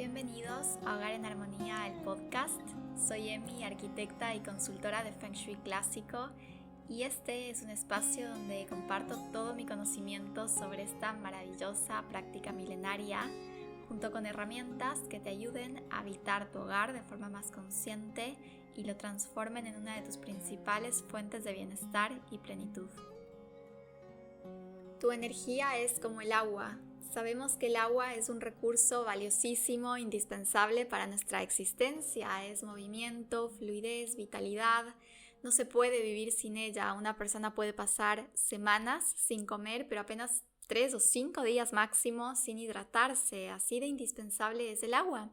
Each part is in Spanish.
Bienvenidos a Hogar en Armonía, el podcast. Soy Emi, arquitecta y consultora de Feng Shui clásico, y este es un espacio donde comparto todo mi conocimiento sobre esta maravillosa práctica milenaria, junto con herramientas que te ayuden a habitar tu hogar de forma más consciente y lo transformen en una de tus principales fuentes de bienestar y plenitud. Tu energía es como el agua. Sabemos que el agua es un recurso valiosísimo, indispensable para nuestra existencia. Es movimiento, fluidez, vitalidad. No se puede vivir sin ella. Una persona puede pasar semanas sin comer, pero apenas 3 o 5 días máximo sin hidratarse. Así de indispensable es el agua.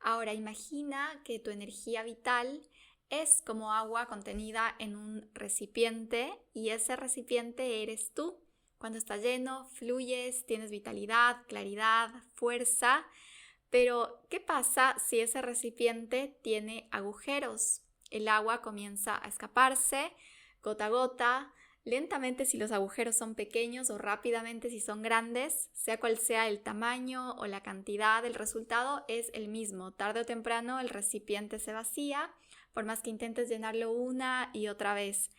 Ahora imagina que tu energía vital es como agua contenida en un recipiente, y ese recipiente eres tú. Cuando está lleno, fluyes, tienes vitalidad, claridad, fuerza. Pero, ¿qué pasa si ese recipiente tiene agujeros? El agua comienza a escaparse, gota a gota, lentamente si los agujeros son pequeños o rápidamente si son grandes. Sea cual sea el tamaño o la cantidad, el resultado es el mismo. Tarde o temprano el recipiente se vacía, por más que intentes llenarlo una y otra vez.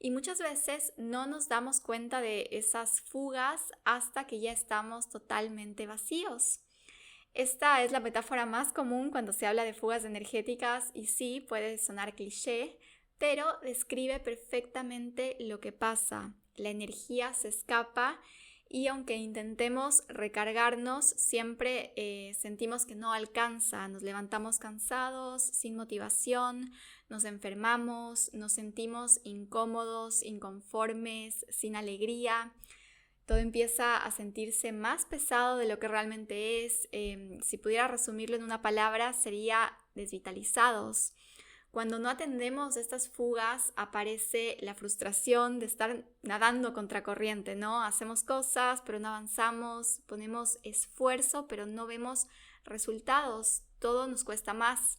Y muchas veces no nos damos cuenta de esas fugas hasta que ya estamos totalmente vacíos. Esta es la metáfora más común cuando se habla de fugas energéticas, y sí, puede sonar cliché, pero describe perfectamente lo que pasa. La energía se escapa y aunque intentemos recargarnos, siempre sentimos que no alcanza. Nos levantamos cansados, sin motivación, nos enfermamos, nos sentimos incómodos, inconformes, sin alegría. Todo empieza a sentirse más pesado de lo que realmente es. Si pudiera resumirlo en una palabra, sería desvitalizados. Cuando no atendemos estas fugas, aparece la frustración de estar nadando contracorriente, ¿no? Hacemos cosas, pero no avanzamos, ponemos esfuerzo, pero no vemos resultados. Todo nos cuesta más.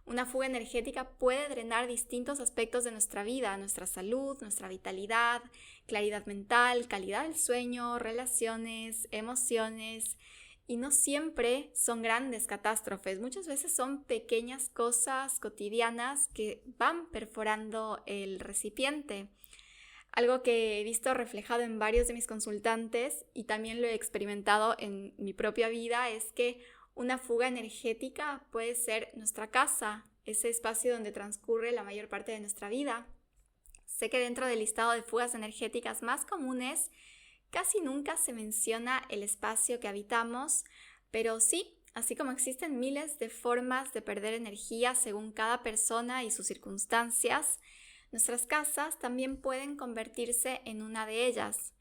Una fuga energética puede drenar distintos aspectos de nuestra vida, nuestra salud, nuestra vitalidad, claridad mental, calidad del sueño, relaciones, emociones. Y no siempre son grandes catástrofes, muchas veces son pequeñas cosas cotidianas que van perforando el recipiente. Algo que he visto reflejado en varios de mis consultantes y también lo he experimentado en mi propia vida es que una fuga energética puede ser nuestra casa, ese espacio donde transcurre la mayor parte de nuestra vida. Sé que dentro del listado de fugas energéticas más comunes casi nunca se menciona el espacio que habitamos, pero sí, así como existen miles de formas de perder energía según cada persona y sus circunstancias, nuestras casas también pueden convertirse en una de ellas.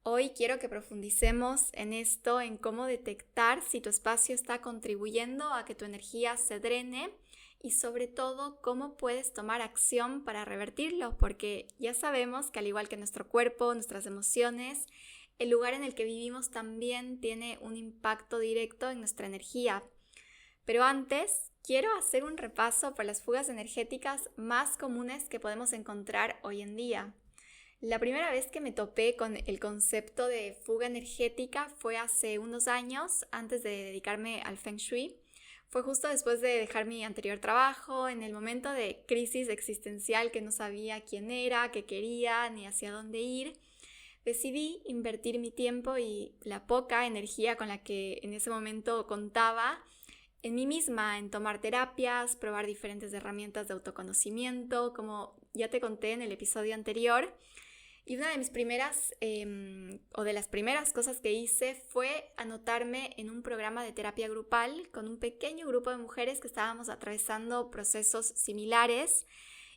Hoy quiero que profundicemos en esto, en cómo detectar si tu espacio está contribuyendo a que tu energía se drene y sobre todo cómo puedes tomar acción para revertirlo, porque ya sabemos que al igual que nuestro cuerpo, nuestras emociones, el lugar en el que vivimos también tiene un impacto directo en nuestra energía. Pero antes, quiero hacer un repaso por las fugas energéticas más comunes que podemos encontrar hoy en día. La primera vez que me topé con el concepto de fuga energética fue hace unos años, antes de dedicarme al Feng Shui. Fue justo después de dejar mi anterior trabajo, en el momento de crisis existencial que no sabía quién era, qué quería, ni hacia dónde ir. Decidí invertir mi tiempo y la poca energía con la que en ese momento contaba en mí misma, en tomar terapias, probar diferentes herramientas de autoconocimiento, como ya te conté en el episodio anterior. Y una de mis primeras, o de las primeras cosas que hice fue anotarme en un programa de terapia grupal con un pequeño grupo de mujeres que estábamos atravesando procesos similares.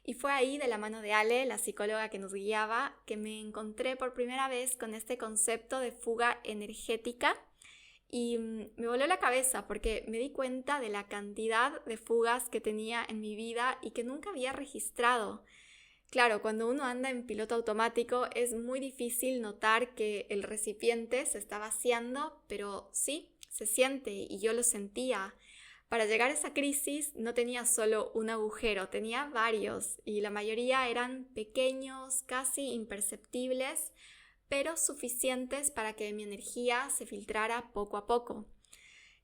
Y fue ahí, de la mano de Ale, la psicóloga que nos guiaba, que me encontré por primera vez con este concepto de fuga energética. Y me voló la cabeza porque me di cuenta de la cantidad de fugas que tenía en mi vida y que nunca había registrado. Claro, cuando uno anda en piloto automático es muy difícil notar que el recipiente se está vaciando, pero sí, se siente y yo lo sentía. Para llegar a esa crisis no tenía solo un agujero, tenía varios y la mayoría eran pequeños, casi imperceptibles, pero suficientes para que mi energía se filtrara poco a poco.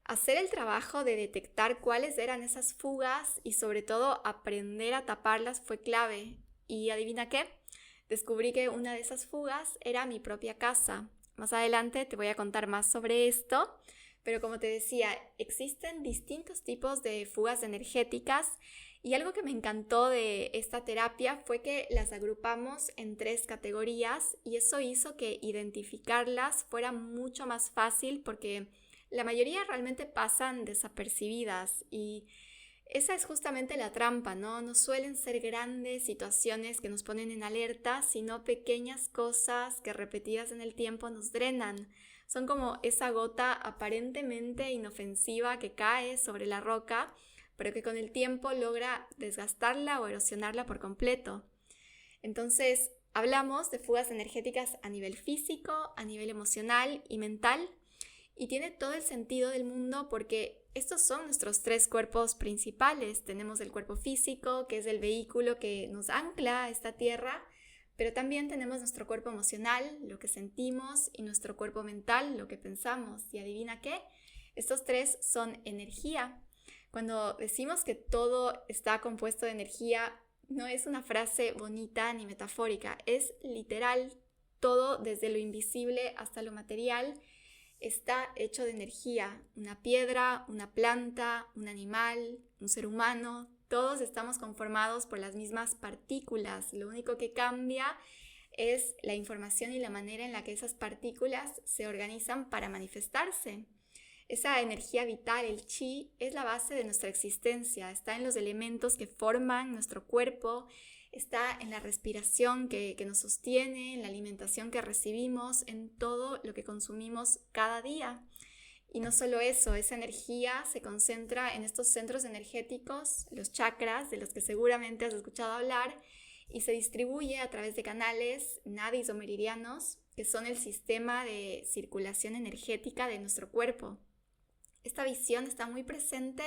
Hacer el trabajo de detectar cuáles eran esas fugas y sobre todo aprender a taparlas fue clave. Y adivina qué, descubrí que una de esas fugas era mi propia casa. Más adelante te voy a contar más sobre esto, pero como te decía, existen distintos tipos de fugas energéticas y algo que me encantó de esta terapia fue que las agrupamos en 3 categorías y eso hizo que identificarlas fuera mucho más fácil porque la mayoría realmente pasan desapercibidas y esa es justamente la trampa, ¿no? No suelen ser grandes situaciones que nos ponen en alerta, sino pequeñas cosas que repetidas en el tiempo nos drenan. Son como esa gota aparentemente inofensiva que cae sobre la roca, pero que con el tiempo logra desgastarla o erosionarla por completo. Entonces, hablamos de fugas energéticas a nivel físico, a nivel emocional y mental. Y tiene todo el sentido del mundo porque estos son nuestros 3 cuerpos principales. Tenemos el cuerpo físico, que es el vehículo que nos ancla a esta tierra, pero también tenemos nuestro cuerpo emocional, lo que sentimos, y nuestro cuerpo mental, lo que pensamos. Y adivina qué, estos 3 son energía. Cuando decimos que todo está compuesto de energía, no es una frase bonita ni metafórica, es literal. Todo desde lo invisible hasta lo material está hecho de energía. Una piedra, una planta, un animal, un ser humano, todos estamos conformados por las mismas partículas. Lo único que cambia es la información y la manera en la que esas partículas se organizan para manifestarse. Esa energía vital, el chi, es la base de nuestra existencia, está en los elementos que forman nuestro cuerpo, está en la respiración que nos sostiene, en la alimentación que recibimos, en todo lo que consumimos cada día. Y no solo eso, esa energía se concentra en estos centros energéticos, los chakras, de los que seguramente has escuchado hablar, y se distribuye a través de canales nadis o meridianos, que son el sistema de circulación energética de nuestro cuerpo. Esta visión está muy presente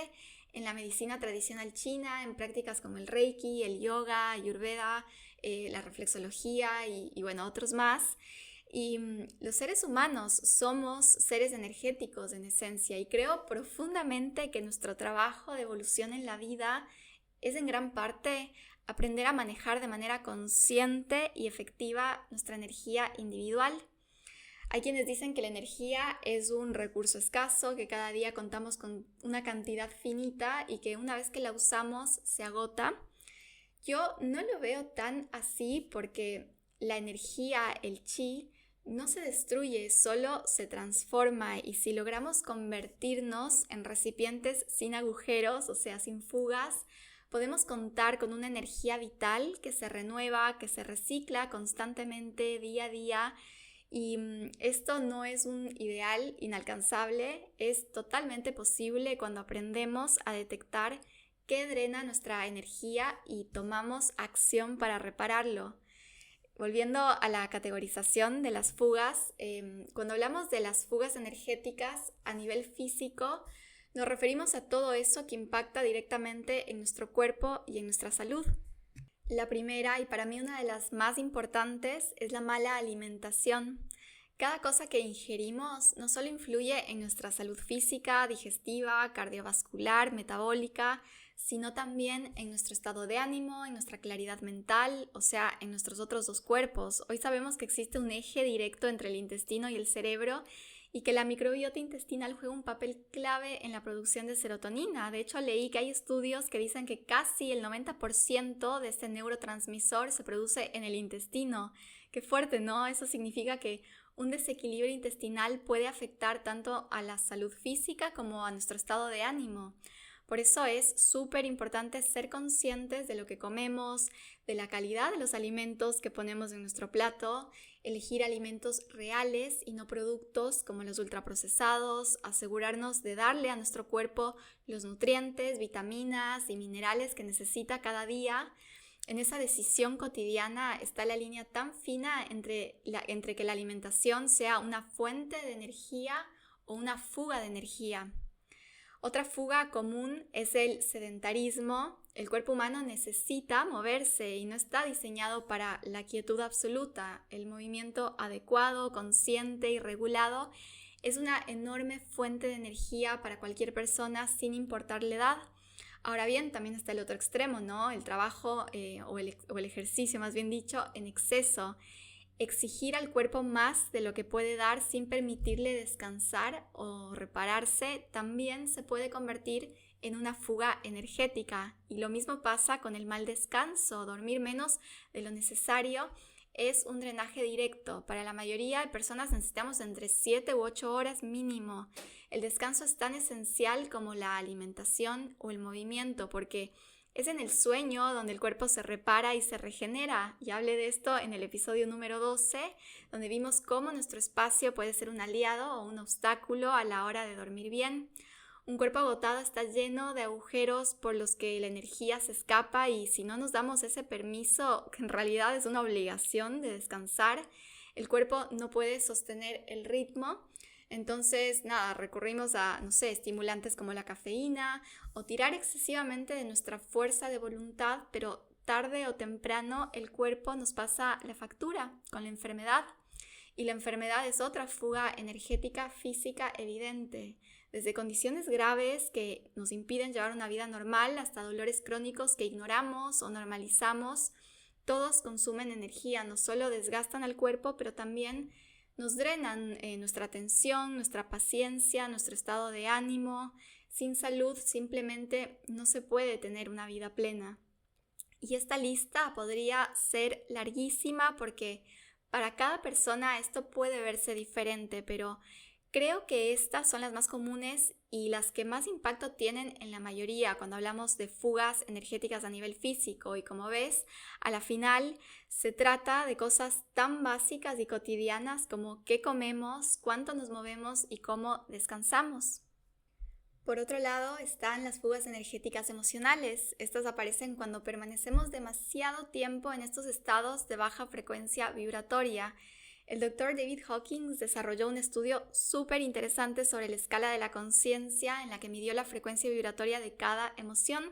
en la medicina tradicional china, en prácticas como el Reiki, el yoga, Ayurveda, la reflexología y bueno, otros más. Y los seres humanos somos seres energéticos en esencia y creo profundamente que nuestro trabajo de evolución en la vida es en gran parte aprender a manejar de manera consciente y efectiva nuestra energía individual. Hay quienes dicen que la energía es un recurso escaso, que cada día contamos con una cantidad finita y que una vez que la usamos se agota. Yo no lo veo tan así porque la energía, el chi, no se destruye, solo se transforma y si logramos convertirnos en recipientes sin agujeros, o sea, sin fugas, podemos contar con una energía vital que se renueva, que se recicla constantemente día a día. Y esto no es un ideal inalcanzable, es totalmente posible cuando aprendemos a detectar qué drena nuestra energía y tomamos acción para repararlo. Volviendo a la categorización de las fugas, cuando hablamos de las fugas energéticas a nivel físico, nos referimos a todo eso que impacta directamente en nuestro cuerpo y en nuestra salud. La primera, y para mí una de las más importantes, es la mala alimentación. Cada cosa que ingerimos no solo influye en nuestra salud física, digestiva, cardiovascular, metabólica, sino también en nuestro estado de ánimo, en nuestra claridad mental, o sea, en nuestros otros 2 cuerpos. Hoy sabemos que existe un eje directo entre el intestino y el cerebro y que la microbiota intestinal juega un papel clave en la producción de serotonina. De hecho, leí que hay estudios que dicen que casi el 90% de este neurotransmisor se produce en el intestino. Qué fuerte, ¿no? Eso significa que un desequilibrio intestinal puede afectar tanto a la salud física como a nuestro estado de ánimo. Por eso es súper importante ser conscientes de lo que comemos, de la calidad de los alimentos que ponemos en nuestro plato, elegir alimentos reales y no productos como los ultraprocesados, asegurarnos de darle a nuestro cuerpo los nutrientes, vitaminas y minerales que necesita cada día. En esa decisión cotidiana está la línea tan fina entre que la alimentación sea una fuente de energía o una fuga de energía. Otra fuga común es el sedentarismo. El cuerpo humano necesita moverse y no está diseñado para la quietud absoluta. El movimiento adecuado, consciente y regulado Es una enorme fuente de energía para cualquier persona sin importar la edad. Ahora bien, también está el otro extremo, ¿no? El trabajo o el ejercicio, más bien dicho, en exceso. Exigir al cuerpo más de lo que puede dar sin permitirle descansar o repararse también se puede convertir en una fuga energética. Y lo mismo pasa con el mal descanso. Dormir menos de lo necesario es un drenaje directo. Para la mayoría de personas necesitamos entre 7 u 8 horas mínimo. El descanso es tan esencial como la alimentación o el movimiento, porque es en el sueño donde el cuerpo se repara y se regenera. Y hablé de esto en el episodio número 12, donde vimos cómo nuestro espacio puede ser un aliado o un obstáculo a la hora de dormir bien. Un cuerpo agotado está lleno de agujeros por los que la energía se escapa, y si no nos damos ese permiso, que en realidad es una obligación de descansar, el cuerpo no puede sostener el ritmo. Entonces, recurrimos a, estimulantes como la cafeína o tirar excesivamente de nuestra fuerza de voluntad, pero tarde o temprano el cuerpo nos pasa la factura con la enfermedad. Y la enfermedad es otra fuga energética física evidente, desde condiciones graves que nos impiden llevar una vida normal hasta dolores crónicos que ignoramos o normalizamos. Todos consumen energía, no solo desgastan al cuerpo, pero también nos drenan nuestra atención, nuestra paciencia, nuestro estado de ánimo. Sin salud simplemente no se puede tener una vida plena. Y esta lista podría ser larguísima porque para cada persona esto puede verse diferente, pero creo que estas son las más comunes y las que más impacto tienen en la mayoría cuando hablamos de fugas energéticas a nivel físico. Y como ves, a la final se trata de cosas tan básicas y cotidianas como qué comemos, cuánto nos movemos y cómo descansamos. Por otro lado, están las fugas energéticas emocionales. Estas aparecen cuando permanecemos demasiado tiempo en estos estados de baja frecuencia vibratoria. El Dr. David Hawkins desarrolló un estudio súper interesante sobre la escala de la conciencia en la que midió la frecuencia vibratoria de cada emoción.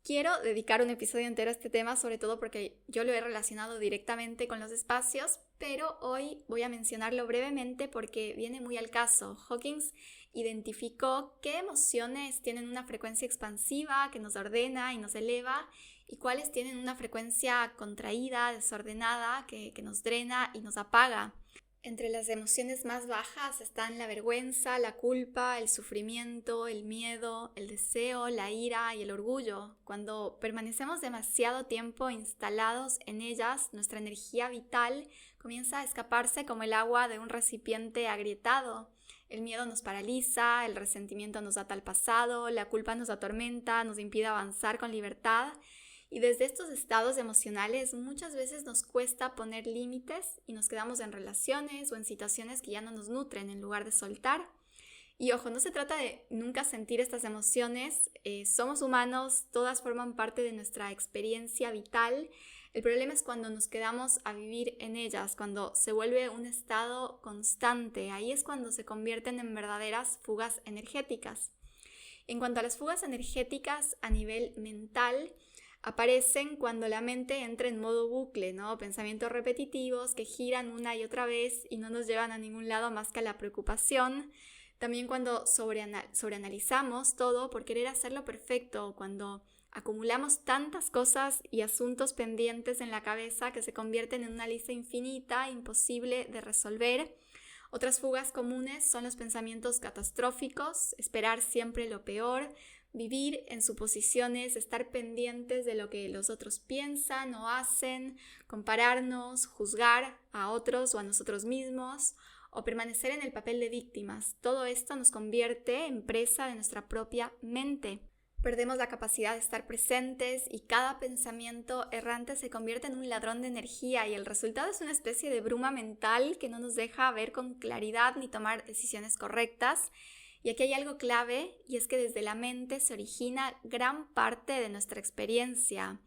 Quiero dedicar un episodio entero a este tema, sobre todo porque yo lo he relacionado directamente con los espacios, pero hoy voy a mencionarlo brevemente porque viene muy al caso. Hawkins identificó qué emociones tienen una frecuencia expansiva que nos ordena y nos eleva y cuáles tienen una frecuencia contraída, desordenada, que nos drena y nos apaga. Entre las emociones más bajas están la vergüenza, la culpa, el sufrimiento, el miedo, el deseo, la ira y el orgullo. Cuando permanecemos demasiado tiempo instalados en ellas, nuestra energía vital comienza a escaparse como el agua de un recipiente agrietado. El miedo nos paraliza, el resentimiento nos ata al pasado, la culpa nos atormenta, nos impide avanzar con libertad. Y desde estos estados emocionales muchas veces nos cuesta poner límites y nos quedamos en relaciones o en situaciones que ya no nos nutren en lugar de soltar. Y ojo, no se trata de nunca sentir estas emociones, somos humanos, todas forman parte de nuestra experiencia vital. El problema es cuando nos quedamos a vivir en ellas, cuando se vuelve un estado constante. Ahí es cuando se convierten en verdaderas fugas energéticas. En cuanto a las fugas energéticas a nivel mental, aparecen cuando la mente entra en modo bucle, ¿no? Pensamientos repetitivos que giran una y otra vez y no nos llevan a ningún lado más que a la preocupación. También cuando sobreanalizamos todo por querer hacerlo perfecto, cuando acumulamos tantas cosas y asuntos pendientes en la cabeza que se convierten en una lista infinita, imposible de resolver. Otras fugas comunes son los pensamientos catastróficos, esperar siempre lo peor, vivir en suposiciones, estar pendientes de lo que los otros piensan o hacen, compararnos, juzgar a otros o a nosotros mismos, o permanecer en el papel de víctimas. Todo esto nos convierte en presa de nuestra propia mente. Perdemos la capacidad de estar presentes y cada pensamiento errante se convierte en un ladrón de energía y el resultado es una especie de bruma mental que no nos deja ver con claridad ni tomar decisiones correctas. Y aquí hay algo clave y es que desde la mente se origina gran parte de nuestra experiencia.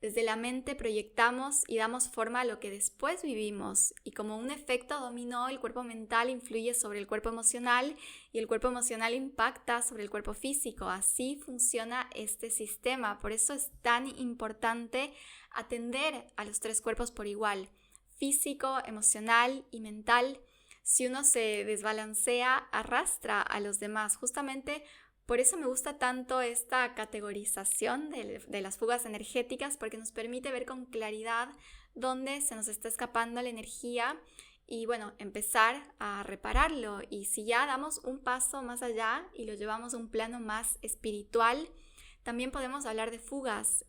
Desde la mente proyectamos y damos forma a lo que después vivimos y como un efecto dominó el cuerpo mental influye sobre el cuerpo emocional y el cuerpo emocional impacta sobre el cuerpo físico. Así funciona este sistema, por eso es tan importante atender a los tres cuerpos por igual, físico, emocional y mental. si uno se desbalancea, arrastra a los demás. Justamente por eso me gusta tanto esta categorización de las fugas energéticas, porque nos permite ver con claridad dónde se nos está escapando la energía y bueno, empezar a repararlo. Y si ya damos un paso más allá y lo llevamos a un plano más espiritual, también podemos hablar de fugas.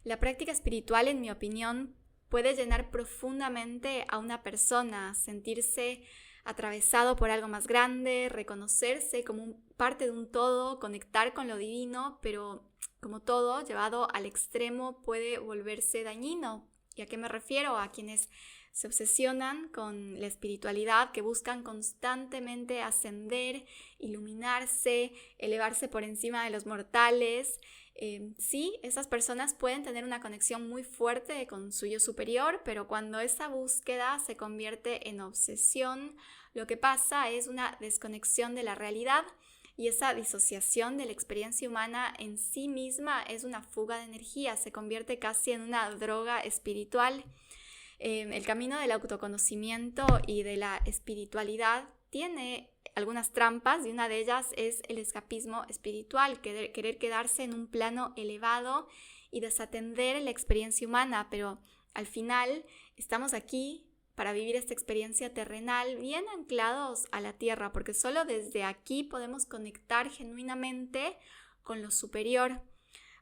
La práctica espiritual, en mi opinión, puede llenar profundamente a una persona, sentirse atravesado por algo más grande, reconocerse como parte de un todo, conectar con lo divino, pero como todo, llevado al extremo puede volverse dañino. ¿Y a qué me refiero? A quienes se obsesionan con la espiritualidad, que buscan constantemente ascender, iluminarse, elevarse por encima de los mortales. Sí, esas personas pueden tener una conexión muy fuerte con su yo superior, pero cuando esa búsqueda se convierte en obsesión, lo que pasa es una desconexión de la realidad y esa disociación de la experiencia humana en sí misma es una fuga de energía, se convierte casi en una droga espiritual. El camino del autoconocimiento y de la espiritualidad tiene algunas trampas y una de ellas es el escapismo espiritual, querer quedarse en un plano elevado y desatender la experiencia humana, pero al final estamos aquí para vivir esta experiencia terrenal bien anclados a la tierra, porque solo desde aquí podemos conectar genuinamente con lo superior.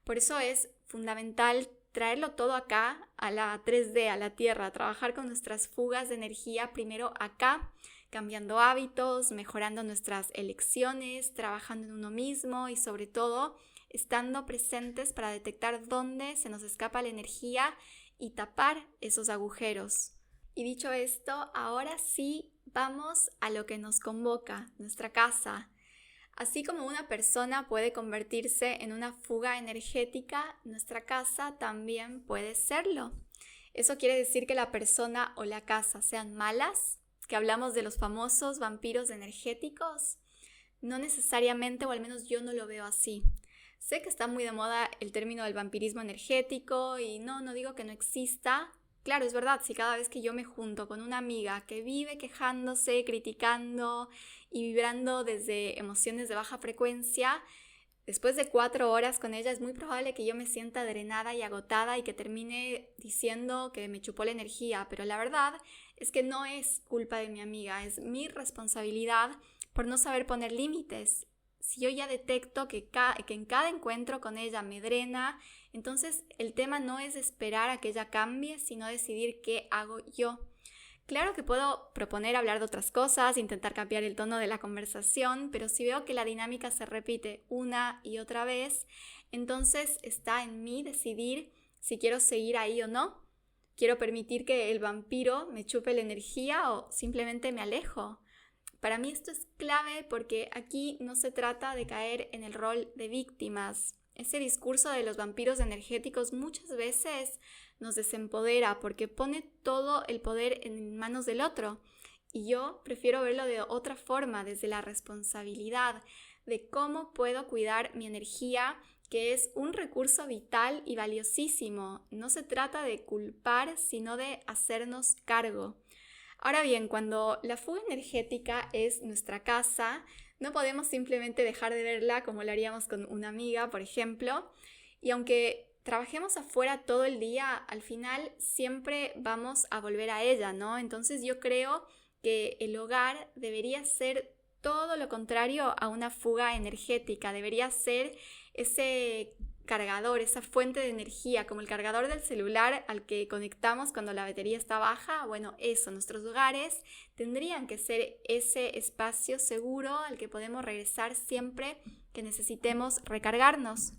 Por eso es fundamental traerlo todo acá, a la 3D, a la tierra, trabajar con nuestras fugas de energía primero acá, cambiando hábitos, mejorando nuestras elecciones, trabajando en uno mismo y sobre todo estando presentes para detectar dónde se nos escapa la energía y tapar esos agujeros. Y dicho esto, ahora sí vamos a lo que nos convoca, nuestra casa. Así como una persona puede convertirse en una fuga energética, nuestra casa también puede serlo. ¿Eso quiere decir que la persona o la casa sean malas? ¿Que hablamos de los famosos vampiros energéticos? No necesariamente, o al menos yo no lo veo así. Sé que está muy de moda el término del vampirismo energético y no digo que no exista. Claro, es verdad, si cada vez que yo me junto con una amiga que vive quejándose, criticando y vibrando desde emociones de baja frecuencia, después de 4 horas con ella es muy probable que yo me sienta drenada y agotada y que termine diciendo que me chupó la energía, pero la verdad es que no es culpa de mi amiga, es mi responsabilidad por no saber poner límites. Si yo ya detecto que en cada encuentro con ella me drena, entonces el tema no es esperar a que ella cambie, sino decidir qué hago yo. Claro que puedo proponer hablar de otras cosas, intentar cambiar el tono de la conversación, pero si veo que la dinámica se repite una y otra vez, entonces está en mí decidir si quiero seguir ahí o no. ¿Quiero permitir que el vampiro me chupe la energía o simplemente me alejo? Para mí esto es clave porque aquí no se trata de caer en el rol de víctimas. Ese discurso de los vampiros energéticos muchas veces nos desempodera porque pone todo el poder en manos del otro. Y yo prefiero verlo de otra forma, desde la responsabilidad de cómo puedo cuidar mi energía, que es un recurso vital y valiosísimo. No se trata de culpar, sino de hacernos cargo. Ahora bien, cuando la fuga energética es nuestra casa, no podemos simplemente dejar de verla como lo haríamos con una amiga, por ejemplo. Y aunque trabajemos afuera todo el día, al final siempre vamos a volver a ella, ¿no? Entonces yo creo que el hogar debería ser todo lo contrario a una fuga energética. Debería ser ese cargador, esa fuente de energía, como el cargador del celular al que conectamos cuando la batería está baja. Bueno, eso, nuestros hogares tendrían que ser ese espacio seguro al que podemos regresar siempre que necesitemos recargarnos.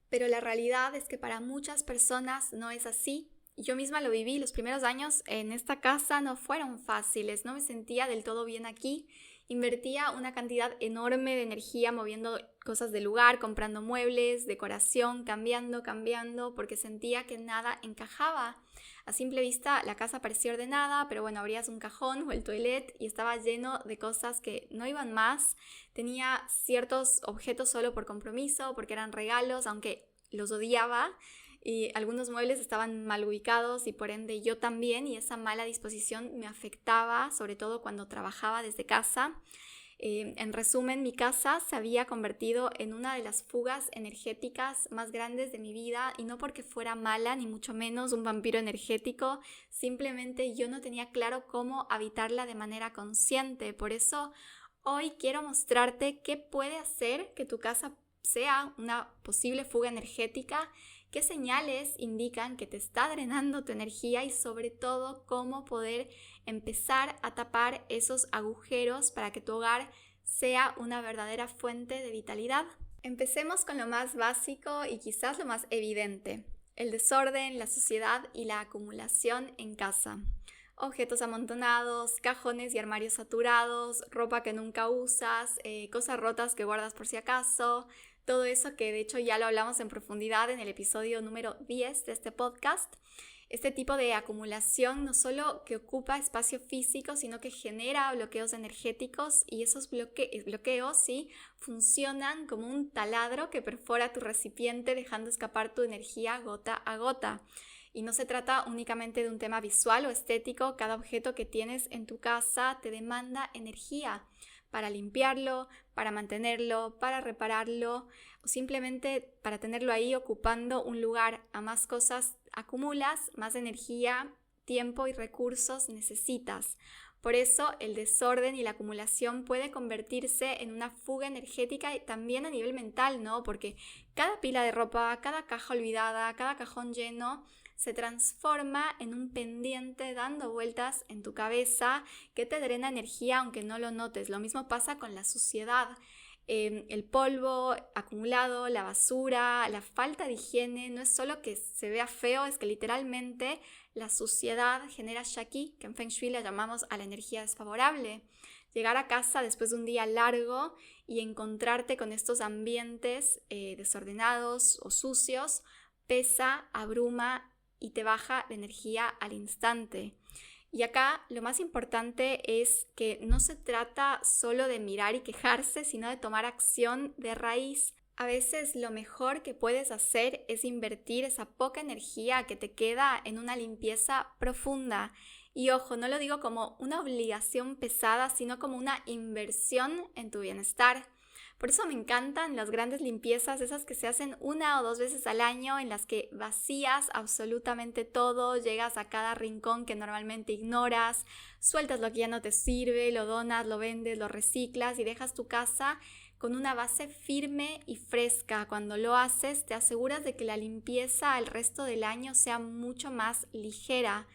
Pero la realidad es que para muchas personas no es así. Yo misma lo viví, los primeros años en esta casa no fueron fáciles, no me sentía del todo bien aquí. Invertía una cantidad enorme de energía moviendo cosas del lugar, comprando muebles, decoración, cambiando, porque sentía que nada encajaba. A simple vista la casa parecía ordenada, pero bueno, abrías un cajón o el toilet y estaba lleno de cosas que no iban más. Tenía ciertos objetos solo por compromiso, porque eran regalos, aunque los odiaba. y algunos muebles estaban mal ubicados y por ende yo también, y esa mala disposición me afectaba, sobre todo cuando trabajaba desde casa. En resumen, mi casa se había convertido en una de las fugas energéticas más grandes de mi vida, y no porque fuera mala, ni mucho menos un vampiro energético, simplemente yo no tenía claro cómo habitarla de manera consciente. Por eso hoy quiero mostrarte qué puede hacer que tu casa sea una posible fuga energética, qué señales indican que te está drenando tu energía y sobre todo cómo poder empezar a tapar esos agujeros para que tu hogar sea una verdadera fuente de vitalidad. Empecemos con lo más básico y quizás lo más evidente: el desorden, la suciedad y la acumulación en casa. Objetos amontonados, cajones y armarios saturados, ropa que nunca usas, cosas rotas que guardas por si acaso. Todo eso que de hecho ya lo hablamos en profundidad en el episodio número 10 de este podcast. Este tipo de acumulación no solo que ocupa espacio físico, sino que genera bloqueos energéticos, y esos bloqueos sí funcionan como un taladro que perfora tu recipiente dejando escapar tu energía gota a gota. Y no se trata únicamente de un tema visual o estético. Cada objeto que tienes en tu casa te demanda energía para limpiarlo, para mantenerlo, para repararlo o simplemente para tenerlo ahí ocupando un lugar. A más cosas acumulas, más energía, tiempo y recursos necesitas. Por eso el desorden y la acumulación puede convertirse en una fuga energética, y también a nivel mental, ¿no? Porque cada pila de ropa, cada caja olvidada, cada cajón lleno se transforma en un pendiente dando vueltas en tu cabeza que te drena energía aunque no lo notes. Lo mismo pasa con la suciedad. El polvo acumulado, la basura, la falta de higiene, no es solo que se vea feo, es que literalmente la suciedad genera shaki, que en Feng Shui le llamamos a la energía desfavorable. Llegar a casa después de un día largo y encontrarte con estos ambientes desordenados o sucios pesa, abruma y te baja la energía al instante. Y acá lo más importante es que no se trata solo de mirar y quejarse, sino de tomar acción de raíz. A veces lo mejor que puedes hacer es invertir esa poca energía que te queda en una limpieza profunda. Y ojo, no lo digo como una obligación pesada, sino como una inversión en tu bienestar. Por eso me encantan las grandes limpiezas, esas que se hacen 1 o 2 veces al año, en las que vacías absolutamente todo, llegas a cada rincón que normalmente ignoras, sueltas lo que ya no te sirve, lo donas, lo vendes, lo reciclas y dejas tu casa con una base firme y fresca. Cuando lo haces, te aseguras de que la limpieza el resto del año sea mucho más ligera.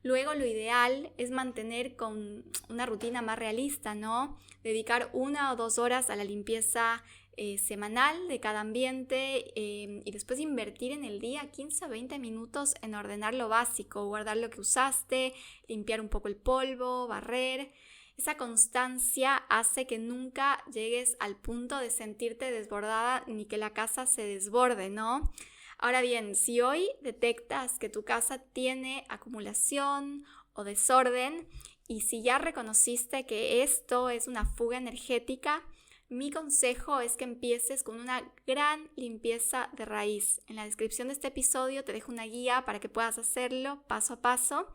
Luego lo ideal es mantener con una rutina más realista, ¿no? Dedicar 1 o 2 horas a la limpieza semanal de cada ambiente y después invertir en el día 15 o 20 minutos en ordenar lo básico, guardar lo que usaste, limpiar un poco el polvo, barrer. Esa constancia hace que nunca llegues al punto de sentirte desbordada ni que la casa se desborde, ¿no? Ahora bien, si hoy detectas que tu casa tiene acumulación o desorden, y si ya reconociste que esto es una fuga energética, mi consejo es que empieces con una gran limpieza de raíz. En la descripción de este episodio te dejo una guía para que puedas hacerlo paso a paso.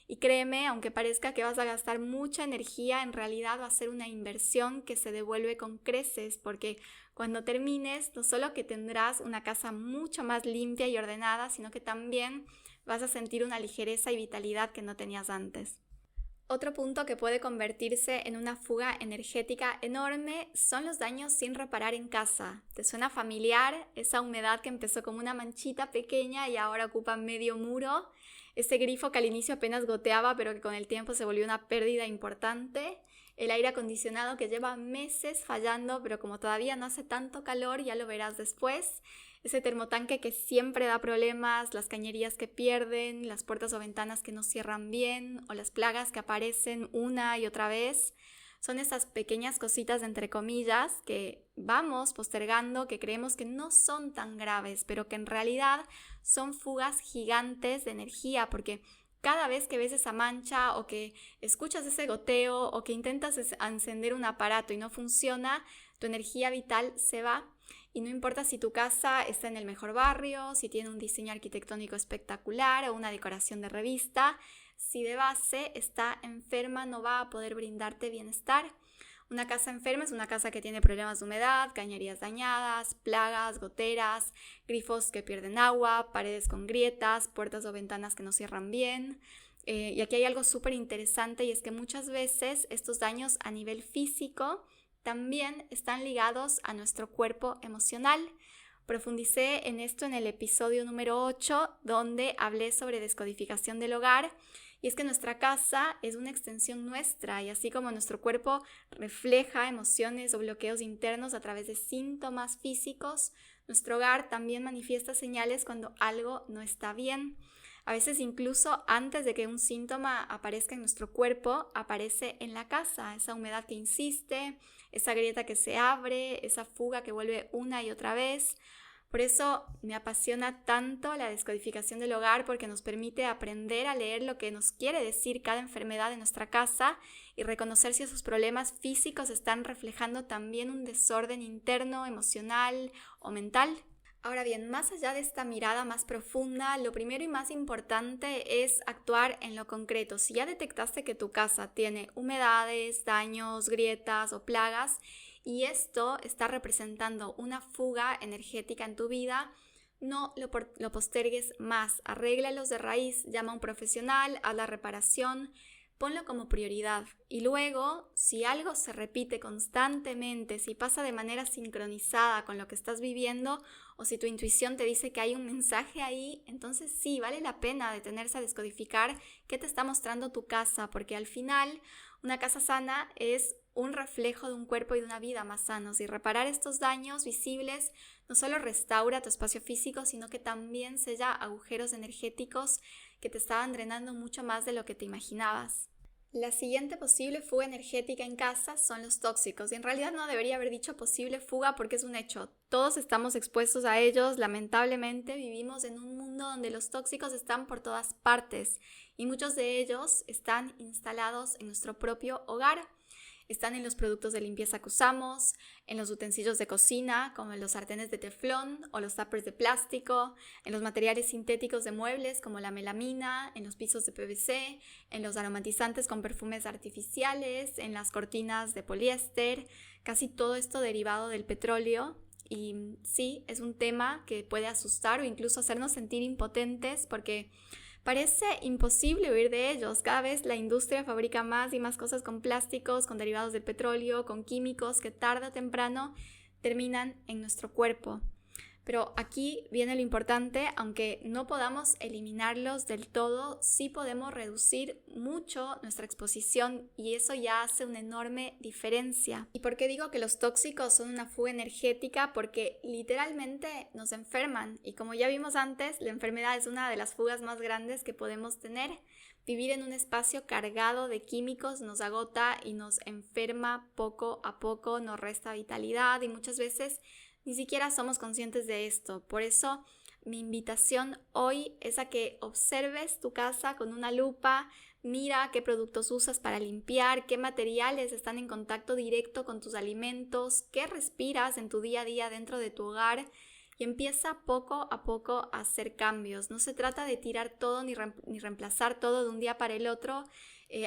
Y créeme, aunque parezca que vas a gastar mucha energía, en realidad va a ser una inversión que se devuelve con creces, porque cuando termines, no solo que tendrás una casa mucho más limpia y ordenada, sino que también vas a sentir una ligereza y vitalidad que no tenías antes. Otro punto que puede convertirse en una fuga energética enorme son los daños sin reparar en casa. ¿Te suena familiar? Esa humedad que empezó como una manchita pequeña y ahora ocupa medio muro. Ese grifo que al inicio apenas goteaba, pero que con el tiempo se volvió una pérdida importante. El aire acondicionado que lleva meses fallando, pero como todavía no hace tanto calor, ya lo verás después. Ese termotanque que siempre da problemas, las cañerías que pierden, las puertas o ventanas que no cierran bien, o las plagas que aparecen una y otra vez. Son esas pequeñas cositas, entre comillas, que vamos postergando, que creemos que no son tan graves, pero que en realidad son fugas gigantes de energía, porque cada vez que ves esa mancha o que escuchas ese goteo o que intentas encender un aparato y no funciona, tu energía vital se va. Y no importa si tu casa está en el mejor barrio, si tiene un diseño arquitectónico espectacular o una decoración de revista, si de base está enferma no va a poder brindarte bienestar. Una casa enferma es una casa que tiene problemas de humedad, cañerías dañadas, plagas, goteras, grifos que pierden agua, paredes con grietas, puertas o ventanas que no cierran bien. Y aquí hay algo súper interesante, y es que muchas veces estos daños a nivel físico también están ligados a nuestro cuerpo emocional. Profundicé en esto en el episodio número 8, donde hablé sobre descodificación del hogar. Y es que nuestra casa es una extensión nuestra, y así como nuestro cuerpo refleja emociones o bloqueos internos a través de síntomas físicos, nuestro hogar también manifiesta señales cuando algo no está bien. A veces incluso antes de que un síntoma aparezca en nuestro cuerpo, aparece en la casa, esa humedad que insiste, esa grieta que se abre, esa fuga que vuelve una y otra vez. Por eso me apasiona tanto la descodificación del hogar, porque nos permite aprender a leer lo que nos quiere decir cada enfermedad de nuestra casa y reconocer si esos problemas físicos están reflejando también un desorden interno, emocional o mental. Ahora bien, más allá de esta mirada más profunda, lo primero y más importante es actuar en lo concreto. Si ya detectaste que tu casa tiene humedades, daños, grietas o plagas, y esto está representando una fuga energética en tu vida, no lo postergues más. Arréglalos de raíz, llama a un profesional, haz la reparación, ponlo como prioridad. Y luego, si algo se repite constantemente, si pasa de manera sincronizada con lo que estás viviendo, o si tu intuición te dice que hay un mensaje ahí, entonces sí, vale la pena detenerse a descodificar qué te está mostrando tu casa, porque al final una casa sana es un reflejo de un cuerpo y de una vida más sanos, y reparar estos daños visibles no solo restaura tu espacio físico, sino que también sella agujeros energéticos que te estaban drenando mucho más de lo que te imaginabas. La siguiente posible fuga energética en casa son los tóxicos, y en realidad no debería haber dicho posible fuga porque es un hecho. Todos estamos expuestos a ellos, lamentablemente vivimos en un mundo donde los tóxicos están por todas partes, y muchos de ellos están instalados en nuestro propio hogar. Están en los productos de limpieza que usamos, en los utensilios de cocina, como en los sartenes de teflón o los tuppers de plástico, en los materiales sintéticos de muebles, como la melamina, en los pisos de PVC, en los aromatizantes con perfumes artificiales, en las cortinas de poliéster, casi todo esto derivado del petróleo. Y sí, es un tema que puede asustar o incluso hacernos sentir impotentes, porque parece imposible huir de ellos. Cada vez la industria fabrica más y más cosas con plásticos, con derivados del petróleo, con químicos que tarde o temprano terminan en nuestro cuerpo. Pero aquí viene lo importante: aunque no podamos eliminarlos del todo, sí podemos reducir mucho nuestra exposición, y eso ya hace una enorme diferencia. ¿Y por qué digo que los tóxicos son una fuga energética? Porque literalmente nos enferman, y como ya vimos antes, la enfermedad es una de las fugas más grandes que podemos tener. Vivir en un espacio cargado de químicos nos agota y nos enferma poco a poco, nos resta vitalidad, y muchas veces ni siquiera somos conscientes de esto. Por eso mi invitación hoy es a que observes tu casa con una lupa. Mira qué productos usas para limpiar, qué materiales están en contacto directo con tus alimentos, qué respiras en tu día a día dentro de tu hogar, y empieza poco a poco a hacer cambios. No se trata de tirar todo ni reemplazar todo de un día para el otro.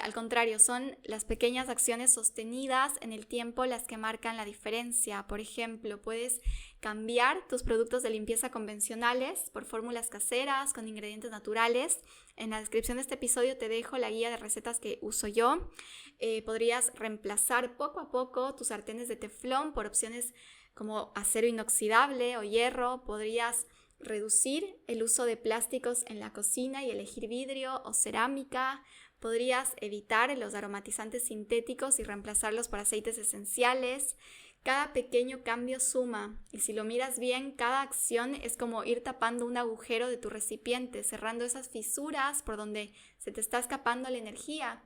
Al contrario, son las pequeñas acciones sostenidas en el tiempo las que marcan la diferencia. Por ejemplo, puedes cambiar tus productos de limpieza convencionales por fórmulas caseras con ingredientes naturales. En la descripción de este episodio te dejo la guía de recetas que uso yo. Podrías reemplazar poco a poco tus sartenes de teflón por opciones como acero inoxidable o hierro. Podrías reducir el uso de plásticos en la cocina y elegir vidrio o cerámica. Podrías evitar los aromatizantes sintéticos y reemplazarlos por aceites esenciales. Cada pequeño cambio suma, y si lo miras bien, cada acción es como ir tapando un agujero de tu recipiente, cerrando esas fisuras por donde se te está escapando la energía.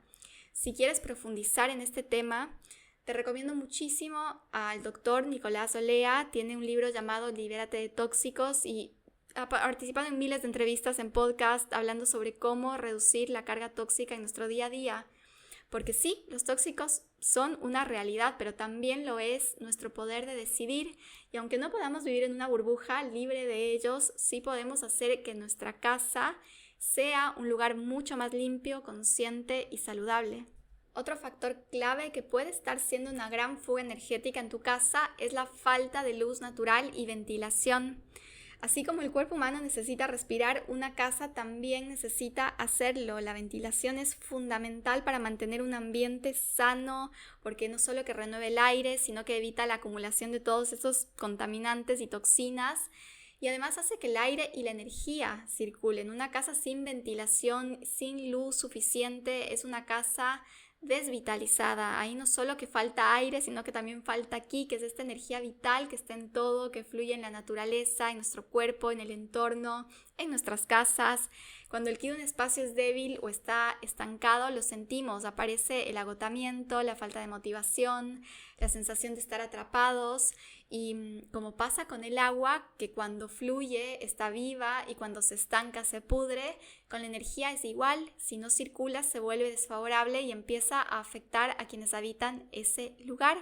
Si quieres profundizar en este tema, te recomiendo muchísimo al doctor Nicolás Olea. Tiene un libro llamado Libérate de tóxicos, y ha participado en miles de entrevistas en podcast hablando sobre cómo reducir la carga tóxica en nuestro día a día. Porque sí, los tóxicos son una realidad, pero también lo es nuestro poder de decidir. Y aunque no podamos vivir en una burbuja libre de ellos, sí podemos hacer que nuestra casa sea un lugar mucho más limpio, consciente y saludable. Otro factor clave que puede estar siendo una gran fuga energética en tu casa es la falta de luz natural y ventilación. Así como el cuerpo humano necesita respirar, una casa también necesita hacerlo. La ventilación es fundamental para mantener un ambiente sano, porque no solo que renueve el aire, sino que evita la acumulación de todos esos contaminantes y toxinas. Y además hace que el aire y la energía circulen. Una casa sin ventilación, sin luz suficiente, es una casa desvitalizada. Ahí no solo que falta aire, sino que también falta aquí, que es esta energía vital que está en todo, que fluye en la naturaleza, en nuestro cuerpo, en el entorno, en nuestras casas. Cuando el ki de un espacio es débil o está estancado, lo sentimos. Aparece el agotamiento, la falta de motivación, la sensación de estar atrapados. Y como pasa con el agua, que cuando fluye está viva y cuando se estanca se pudre, con la energía es igual. Si no circula se vuelve desfavorable y empieza a afectar a quienes habitan ese lugar.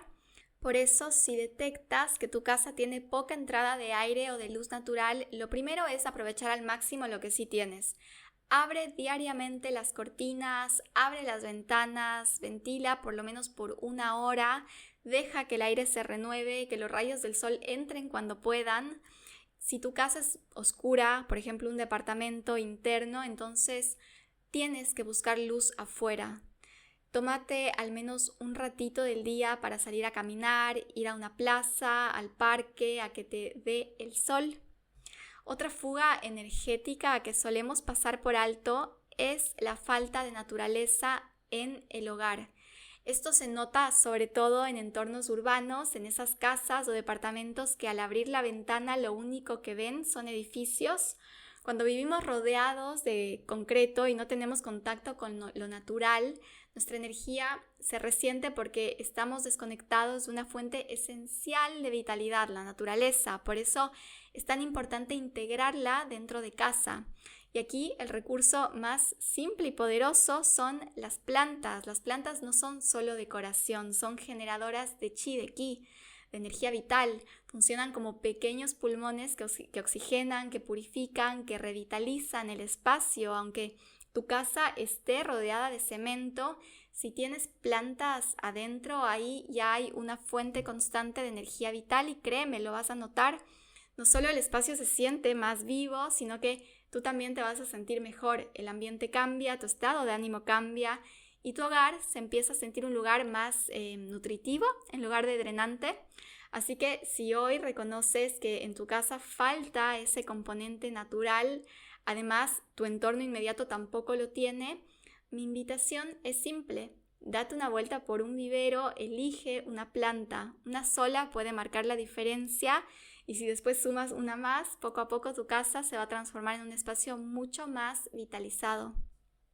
Por eso, si detectas que tu casa tiene poca entrada de aire o de luz natural, lo primero es aprovechar al máximo lo que sí tienes. Abre diariamente las cortinas, abre las ventanas, ventila por lo menos por 1 hora, deja que el aire se renueve, que los rayos del sol entren cuando puedan. Si tu casa es oscura, por ejemplo un departamento interno, entonces tienes que buscar luz afuera. Tómate al menos un ratito del día para salir a caminar, ir a una plaza, al parque, a que te dé el sol. Otra fuga energética que solemos pasar por alto es la falta de naturaleza en el hogar. Esto se nota sobre todo en entornos urbanos, en esas casas o departamentos que al abrir la ventana lo único que ven son edificios. Cuando vivimos rodeados de concreto y no tenemos contacto con lo natural, nuestra energía se resiente porque estamos desconectados de una fuente esencial de vitalidad, la naturaleza. Por eso es tan importante integrarla dentro de casa. Y aquí el recurso más simple y poderoso son las plantas. Las plantas no son solo decoración, son generadoras de chi, de ki, de energía vital. Funcionan como pequeños pulmones que oxigenan, que purifican, que revitalizan el espacio. Aunque tu casa esté rodeada de cemento, si tienes plantas adentro, ahí ya hay una fuente constante de energía vital y créeme, lo vas a notar. No solo el espacio se siente más vivo, sino que tú también te vas a sentir mejor. El ambiente cambia, tu estado de ánimo cambia y tu hogar se empieza a sentir un lugar más nutritivo en lugar de drenante. Así que si hoy reconoces que en tu casa falta ese componente natural, además tu entorno inmediato tampoco lo tiene, mi invitación es simple. Date una vuelta por un vivero, elige una planta. Una sola puede marcar la diferencia y si después sumas una más, poco a poco tu casa se va a transformar en un espacio mucho más vitalizado.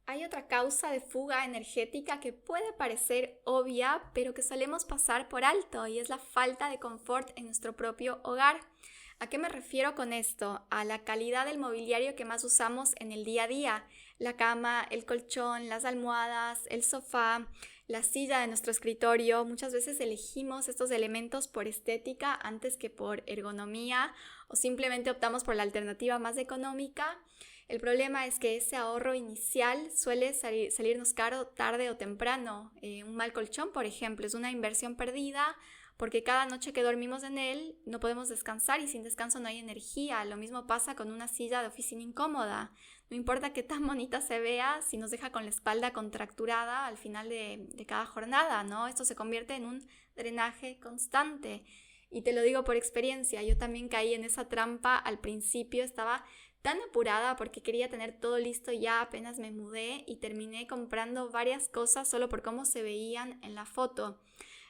Hay otra causa de fuga energética que puede parecer obvia, pero que solemos pasar por alto y es la falta de confort en nuestro propio hogar. ¿A qué me refiero con esto? A la calidad del mobiliario que más usamos en el día a día. La cama, el colchón, las almohadas, el sofá, la silla de nuestro escritorio. Muchas veces elegimos estos elementos por estética antes que por ergonomía o simplemente optamos por la alternativa más económica. El problema es que ese ahorro inicial suele salirnos caro tarde o temprano. Un mal colchón, por ejemplo, es una inversión perdida porque cada noche que dormimos en él no podemos descansar y sin descanso no hay energía. Lo mismo pasa con una silla de oficina incómoda. No importa qué tan bonita se vea, si nos deja con la espalda contracturada al final de cada jornada, ¿no? Esto se convierte en un drenaje constante. Y te lo digo por experiencia, yo también caí en esa trampa al principio, estaba tan apurada porque quería tener todo listo ya apenas me mudé y terminé comprando varias cosas solo por cómo se veían en la foto.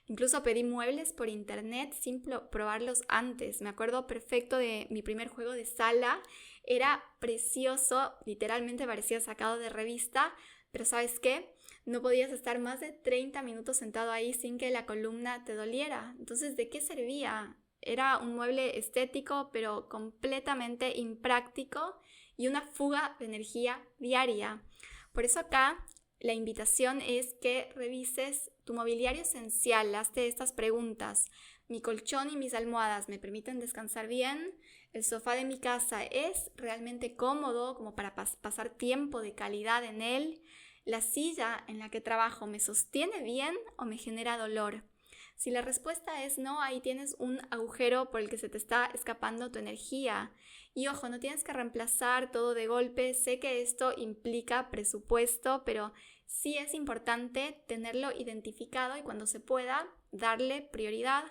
Incluso pedí muebles por internet sin probarlos antes. Me acuerdo perfecto de mi primer juego de sala. Era precioso, literalmente parecía sacado de revista, pero ¿sabes qué? No podías estar más de 30 minutos sentado ahí sin que la columna te doliera. Entonces, ¿de qué servía? Era un mueble estético, pero completamente impráctico y una fuga de energía diaria. Por eso acá la invitación es que revises tu mobiliario esencial, hazte estas preguntas. ¿Mi colchón y mis almohadas me permiten descansar bien? ¿El sofá de mi casa es realmente cómodo como para pasar tiempo de calidad en él? ¿La silla en la que trabajo me sostiene bien o me genera dolor? Si la respuesta es no, ahí tienes un agujero por el que se te está escapando tu energía. Y ojo, no tienes que reemplazar todo de golpe. Sé que esto implica presupuesto, pero sí es importante tenerlo identificado y cuando se pueda, darle prioridad.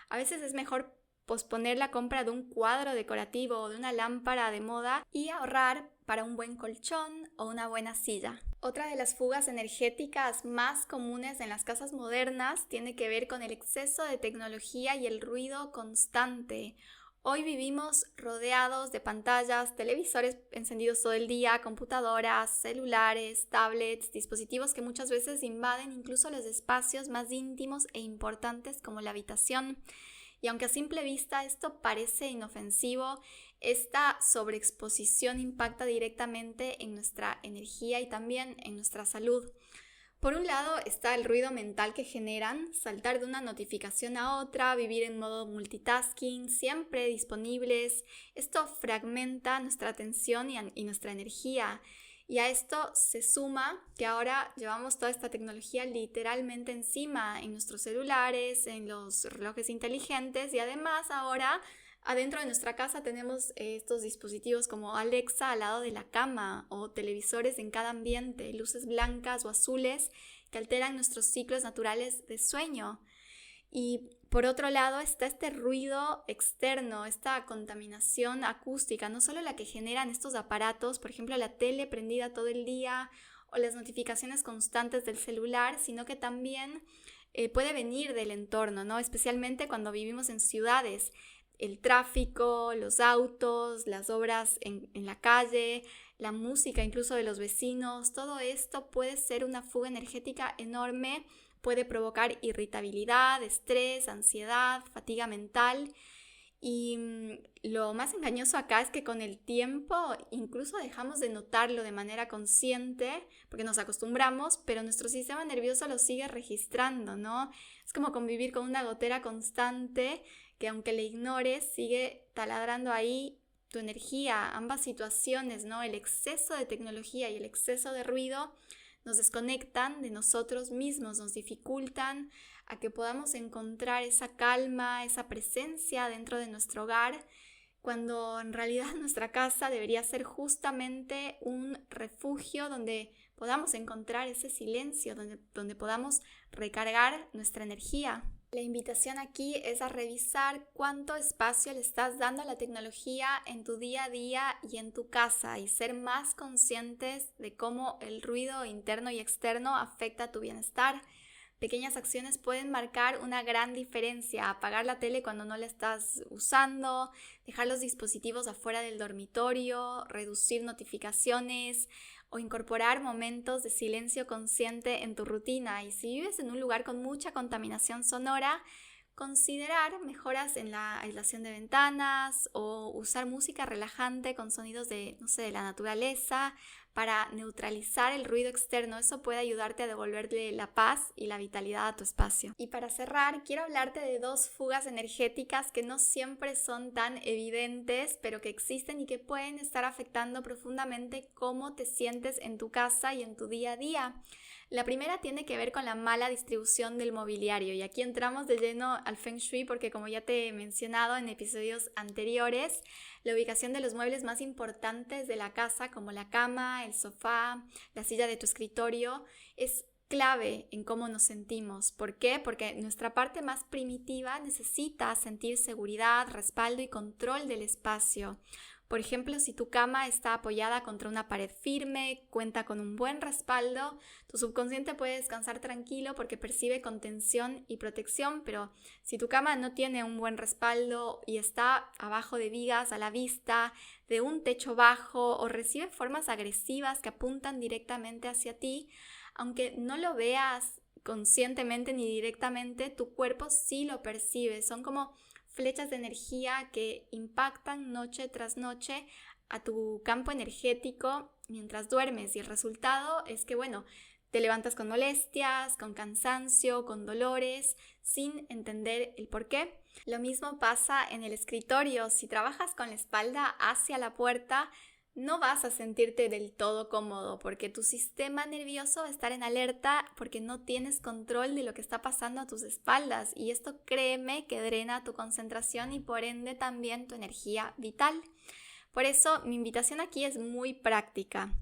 A veces es mejor posponer la compra de un cuadro decorativo o de una lámpara de moda y ahorrar para un buen colchón o una buena silla. Otra de las fugas energéticas más comunes en las casas modernas tiene que ver con el exceso de tecnología y el ruido constante. Hoy vivimos rodeados de pantallas, televisores encendidos todo el día, computadoras, celulares, tablets, dispositivos que muchas veces invaden incluso los espacios más íntimos e importantes como la habitación. Y aunque a simple vista esto parece inofensivo, esta sobreexposición impacta directamente en nuestra energía y también en nuestra salud. Por un lado está el ruido mental que generan, saltar de una notificación a otra, vivir en modo multitasking, siempre disponibles. Esto fragmenta nuestra atención y nuestra energía. Y a esto se suma que ahora llevamos toda esta tecnología literalmente encima, en nuestros celulares, en los relojes inteligentes y además ahora adentro de nuestra casa tenemos estos dispositivos como Alexa al lado de la cama o televisores en cada ambiente, luces blancas o azules que alteran nuestros ciclos naturales de sueño. Y por otro lado está este ruido externo, esta contaminación acústica, no solo la que generan estos aparatos, por ejemplo la tele prendida todo el día o las notificaciones constantes del celular, sino que también puede venir del entorno, ¿no? Especialmente cuando vivimos en ciudades. El tráfico, los autos, las obras en la calle, la música incluso de los vecinos, todo esto puede ser una fuga energética enorme, puede provocar irritabilidad, estrés, ansiedad, fatiga mental. Y lo más engañoso acá es que con el tiempo incluso dejamos de notarlo de manera consciente porque nos acostumbramos, pero nuestro sistema nervioso lo sigue registrando, ¿no? Es como convivir con una gotera constante que aunque le ignores sigue taladrando ahí tu energía. Ambas situaciones, ¿no? El exceso de tecnología y el exceso de ruido nos desconectan de nosotros mismos, nos dificultan a que podamos encontrar esa calma, esa presencia dentro de nuestro hogar, cuando en realidad nuestra casa debería ser justamente un refugio donde podamos encontrar ese silencio, donde podamos recargar nuestra energía. La invitación aquí es a revisar cuánto espacio le estás dando a la tecnología en tu día a día y en tu casa y ser más conscientes de cómo el ruido interno y externo afecta a tu bienestar. Pequeñas acciones pueden marcar una gran diferencia. Apagar la tele cuando no la estás usando, dejar los dispositivos afuera del dormitorio, reducir notificaciones o incorporar momentos de silencio consciente en tu rutina. Y si vives en un lugar con mucha contaminación sonora, considerar mejoras en la aislación de ventanas o usar música relajante con sonidos de la naturaleza para neutralizar el ruido externo. Eso puede ayudarte a devolverle la paz y la vitalidad a tu espacio. Y para cerrar, quiero hablarte de 2 fugas energéticas que no siempre son tan evidentes, pero que existen y que pueden estar afectando profundamente cómo te sientes en tu casa y en tu día a día. La primera tiene que ver con la mala distribución del mobiliario y aquí entramos de lleno al Feng Shui porque como ya te he mencionado en episodios anteriores, la ubicación de los muebles más importantes de la casa como la cama, el sofá, la silla de tu escritorio es clave en cómo nos sentimos. ¿Por qué? Porque nuestra parte más primitiva necesita sentir seguridad, respaldo y control del espacio. Por ejemplo, si tu cama está apoyada contra una pared firme, cuenta con un buen respaldo, tu subconsciente puede descansar tranquilo porque percibe contención y protección, pero si tu cama no tiene un buen respaldo y está abajo de vigas a la vista, de un techo bajo o recibe formas agresivas que apuntan directamente hacia ti, aunque no lo veas conscientemente ni directamente, tu cuerpo sí lo percibe. Son como flechas de energía que impactan noche tras noche a tu campo energético mientras duermes y el resultado es que, Te levantas con molestias, con cansancio, con dolores, sin entender el por qué. Lo mismo pasa en el escritorio. Si trabajas con la espalda hacia la puerta, no vas a sentirte del todo cómodo porque tu sistema nervioso va a estar en alerta porque no tienes control de lo que está pasando a tus espaldas, y esto, créeme, que drena tu concentración y por ende también tu energía vital. Por eso mi invitación aquí es muy práctica.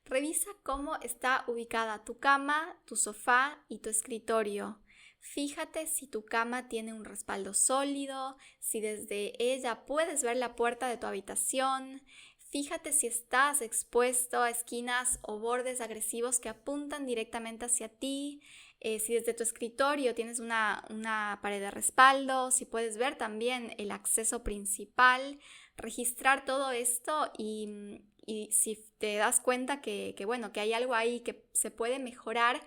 Revisa cómo está ubicada tu cama, tu sofá y tu escritorio. Fíjate si tu cama tiene un respaldo sólido, si desde ella puedes ver la puerta de tu habitación. Fíjate si estás expuesto a esquinas o bordes agresivos que apuntan directamente hacia ti. Si desde tu escritorio tienes una pared de respaldo, si puedes ver también el acceso principal. Registrar todo esto y si te das cuenta que hay algo ahí que se puede mejorar,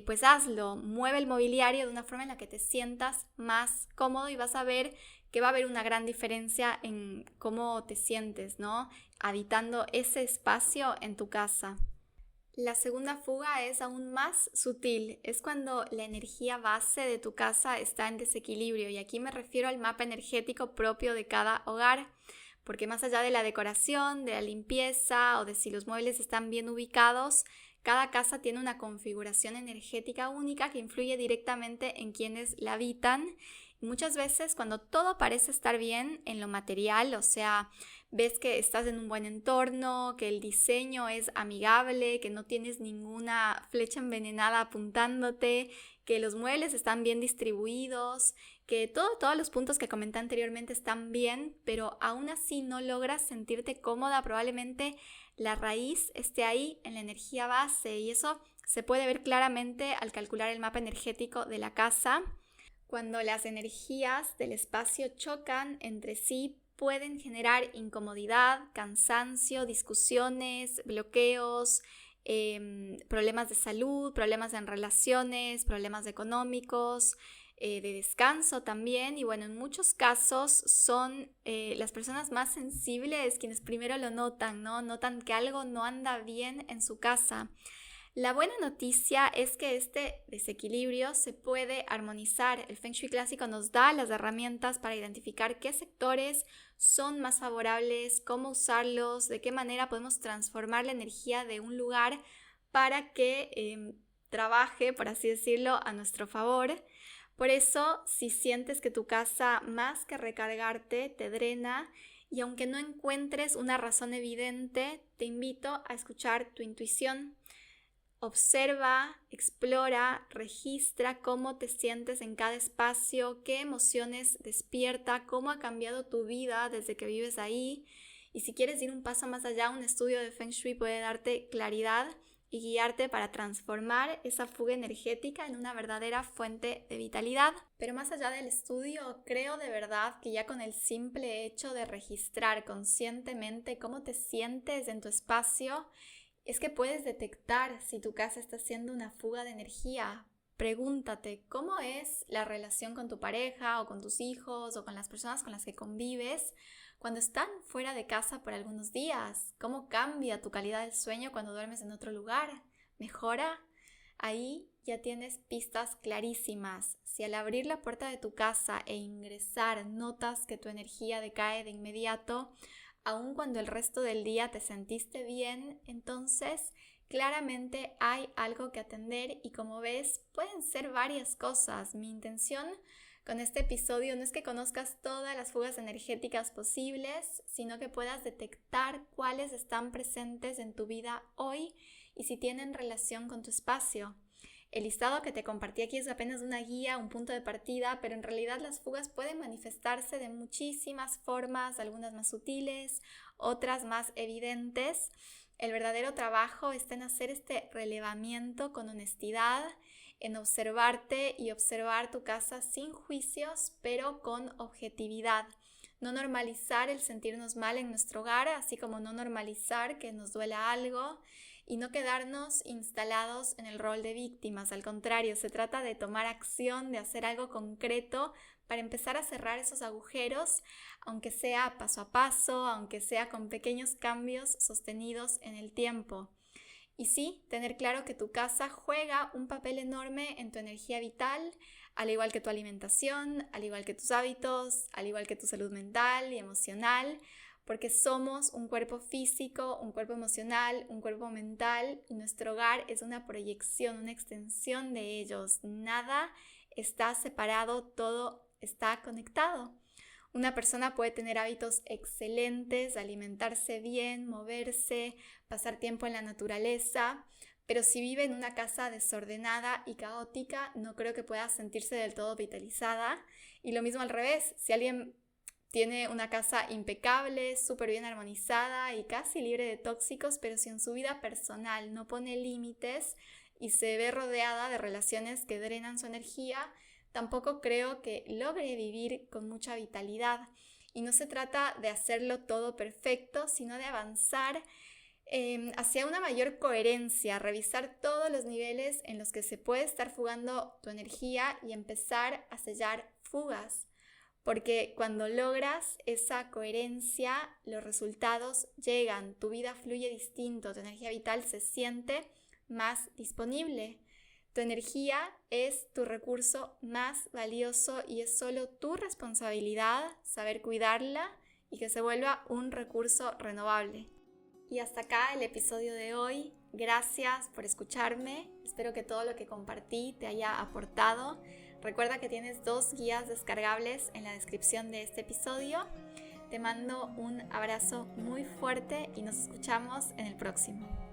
pues hazlo. Mueve el mobiliario de una forma en la que te sientas más cómodo y vas a ver que va a haber una gran diferencia en cómo te sientes, ¿no? Habitando ese espacio en tu casa. La segunda fuga es aún más sutil, es cuando la energía base de tu casa está en desequilibrio, y aquí me refiero al mapa energético propio de cada hogar, porque más allá de la decoración, de la limpieza o de si los muebles están bien ubicados, cada casa tiene una configuración energética única que influye directamente en quienes la habitan. Y muchas veces, cuando todo parece estar bien en lo material, o sea, ves que estás en un buen entorno, que el diseño es amigable, que no tienes ninguna flecha envenenada apuntándote, que los muebles están bien distribuidos, que todos los puntos que comenté anteriormente están bien, pero aún así no logras sentirte cómoda, probablemente la raíz esté ahí en la energía base, y eso se puede ver claramente al calcular el mapa energético de la casa. Cuando las energías del espacio chocan entre sí, pueden generar incomodidad, cansancio, discusiones, bloqueos, problemas de salud, problemas en relaciones, problemas económicos, de descanso también. Y bueno, en muchos casos son las personas más sensibles quienes primero lo notan, ¿no? Notan que algo no anda bien en su casa. La buena noticia es que este desequilibrio se puede armonizar. El Feng Shui clásico nos da las herramientas para identificar qué sectores son más favorables, cómo usarlos, de qué manera podemos transformar la energía de un lugar para que trabaje, por así decirlo, a nuestro favor. Por eso, si sientes que tu casa, más que recargarte, te drena, y aunque no encuentres una razón evidente, te invito a escuchar tu intuición. Observa, explora, registra cómo te sientes en cada espacio, qué emociones despierta, cómo ha cambiado tu vida desde que vives ahí. Y si quieres ir un paso más allá, un estudio de Feng Shui puede darte claridad y guiarte para transformar esa fuga energética en una verdadera fuente de vitalidad. Pero más allá del estudio, creo de verdad que ya con el simple hecho de registrar conscientemente cómo te sientes en tu espacio, es que puedes detectar si tu casa está haciendo una fuga de energía. Pregúntate, ¿cómo es la relación con tu pareja o con tus hijos o con las personas con las que convives cuando están fuera de casa por algunos días? ¿Cómo cambia tu calidad del sueño cuando duermes en otro lugar? ¿Mejora? Ahí ya tienes pistas clarísimas. Si al abrir la puerta de tu casa e ingresar notas que tu energía decae de inmediato, aun cuando el resto del día te sentiste bien, entonces claramente hay algo que atender, y como ves, pueden ser varias cosas. Mi intención con este episodio no es que conozcas todas las fugas energéticas posibles, sino que puedas detectar cuáles están presentes en tu vida hoy y si tienen relación con tu espacio. El listado que te compartí aquí es apenas una guía, un punto de partida, pero en realidad las fugas pueden manifestarse de muchísimas formas, algunas más sutiles, otras más evidentes. El verdadero trabajo está en hacer este relevamiento con honestidad, en observarte y observar tu casa sin juicios, pero con objetividad. No normalizar el sentirnos mal en nuestro hogar, así como no normalizar que nos duela algo, y no quedarnos instalados en el rol de víctimas. Al contrario, se trata de tomar acción, de hacer algo concreto para empezar a cerrar esos agujeros, aunque sea paso a paso, aunque sea con pequeños cambios sostenidos en el tiempo. Y sí, tener claro que tu casa juega un papel enorme en tu energía vital, al igual que tu alimentación, al igual que tus hábitos, al igual que tu salud mental y emocional, porque somos un cuerpo físico, un cuerpo emocional, un cuerpo mental, y nuestro hogar es una proyección, una extensión de ellos. Nada está separado, todo está conectado. Una persona puede tener hábitos excelentes, alimentarse bien, moverse, pasar tiempo en la naturaleza, pero si vive en una casa desordenada y caótica, no creo que pueda sentirse del todo vitalizada. Y lo mismo al revés, si alguien tiene una casa impecable, súper bien armonizada y casi libre de tóxicos, pero si en su vida personal no pone límites y se ve rodeada de relaciones que drenan su energía, tampoco creo que logre vivir con mucha vitalidad. Y no se trata de hacerlo todo perfecto, sino de avanzar hacia una mayor coherencia, revisar todos los niveles en los que se puede estar fugando tu energía y empezar a sellar fugas. Porque cuando logras esa coherencia, los resultados llegan, tu vida fluye distinto, tu energía vital se siente más disponible. Tu energía es tu recurso más valioso y es solo tu responsabilidad saber cuidarla y que se vuelva un recurso renovable. Y hasta acá el episodio de hoy. Gracias por escucharme. Espero que todo lo que compartí te haya aportado. Recuerda que tienes 2 guías descargables en la descripción de este episodio. Te mando un abrazo muy fuerte y nos escuchamos en el próximo.